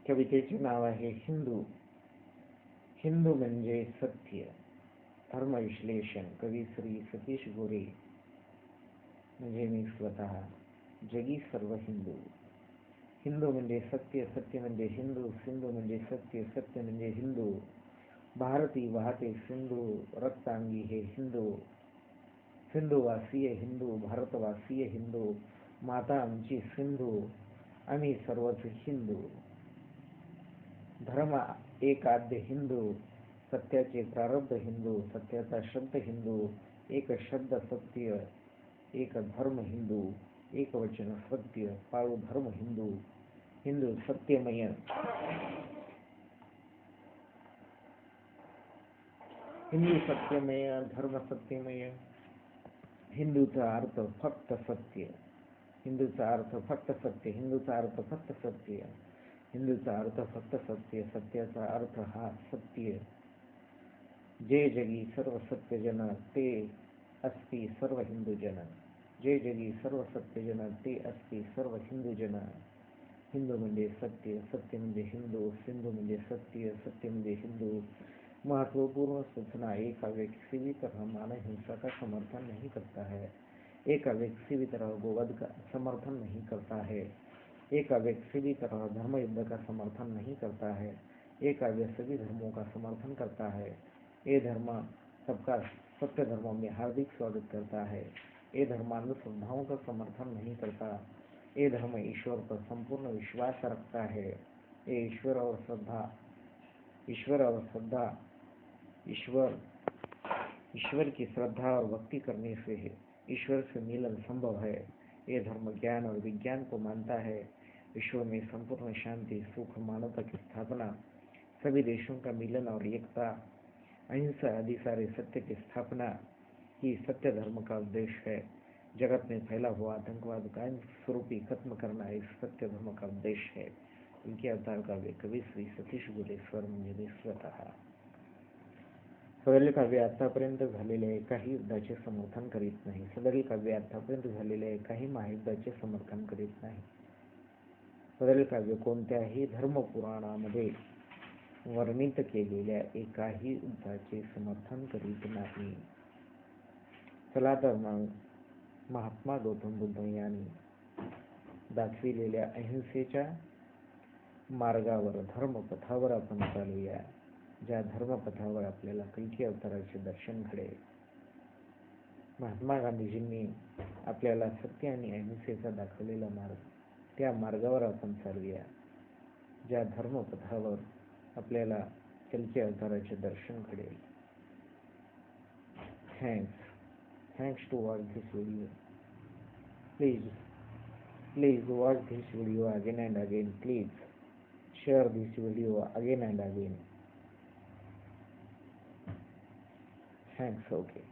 कवितेचे नाव आहे हिंदू. हिंदू म्हणजे सत्य. धर्मविश्लेषण कवी श्री सतीश गोरे म्हणजे मी स्वतः. जगी सर्व हिंदू. हिंदू म्हणजे सत्य, सत्य म्हणजे हिंदू, हिंदू म्हणजे सत्य, सत्य म्हणजे हिंदू. भारती वाहते सिंधू, रक्तांगी हे हिंदू. सिंधुवासीय हिंदू, भारतवासीय हिंदू. माता आमची सिंधू, आम्ही सर्वच हिंदू. धर्म एक आद्य हिंदू, सत्याचे प्रारब्ध हिंदू, सत्याचा शब्द हिंदू. एक शब्द सत्य, एक धर्म हिंदू. एक वचन सत्य, पाळू धर्म हिंदू. हिंदू सत्यमय. हिंदू सत्यमय, धर्म सत्यमय. हिंदूचा अर्थ फक्त सत्य. हिंदूचा अर्थ फक्त सत्य. हिंदूचा अर्थ फक्त सत्य. हिंदूचा अर्थ फक्त सत्य. सत्याचा अर्थ हा सत्य. जे जगी सर्व सत्य जन, ते अस्ति सर्व हिंदू जन. जे जगी सर्व सत्य जन, ते अस्ति सर्व हिंदू जन. हिंदू म्हणजे सत्य, सत्य म्हणजे हिंदू, हिंदू म्हणजे सत्य, सत्य म्हणजे हिंदू. महत्वपूर्ण सूचना: एक व्यक्ति भी तरह मानव हिंसा का समर्थन नहीं करता है. एक व्यक्ति भी तरह गोवध का समर्थन नहीं करता है. एक व्यक्ति भी तरह धर्म युद्ध का समर्थन नहीं करता है. एक व्यक्ति सभी धर्मों का समर्थन करता है. ये धर्म सबका सत्य धर्मों में हार्दिक स्वागत करता है. ये धर्म अंधश्रद्धाओं का समर्थन नहीं करता. ये धर्म ईश्वर पर संपूर्ण विश्वास रखता है. ये ईश्वर और श्रद्धा, ईश्वर की श्रद्धा और भक्ति करने से है. ईश्वर से मिलन संभव है. ये धर्म ज्ञान और विज्ञान को मानता है. विश्व में संपूर्ण शांति, सुख, मानवता की स्थापना, सभी देशों का मिलन और एकता, अहिंसा आदि सारे सत्य की स्थापना ही सत्य धर्म का उद्देश्य है. जगत में फैला हुआ आतंकवाद कायम स्वरूपी खत्म करना इस सत्य धर्म का उद्देश्य है. इनके अवतार काव्य कवी श्री सतीश गोरे, स्वर म्हणजे मी स्वतः. सदरील काव्य आतापर्यंत झालेल्या एकाही युद्धाचे समर्थन करीत नाही. सदरील काव्य आतापर्यंत झालेल्या एकाही महायुद्धाचे समर्थन करीत नाही. सदरील काव्य कोणत्याही धर्मपुराणामध्ये वर्णित केलेल्या एकाही युद्धाचे समर्थन करीत नाही. चला तर मग महात्मा गौतम बुद्ध यांनी दाखविलेल्या अहिंसेच्या मार्गावर, धर्मपथावर आपण चालूया. ज्या धर्मपथावर आपल्याला कल्की अवताराचे दर्शन घडेल. महात्मा गांधीजींनी आपल्याला सत्य आणि अहिंसेचा दाखवलेला मार्ग, त्या मार्गावर आपण चालूया. ज्या धर्मपथावर आपल्याला कल्की अवताराचे दर्शन घडेल. Thanks to watch this video. Please watch this video again and again. Please share this video again and again. Thanks. Okay.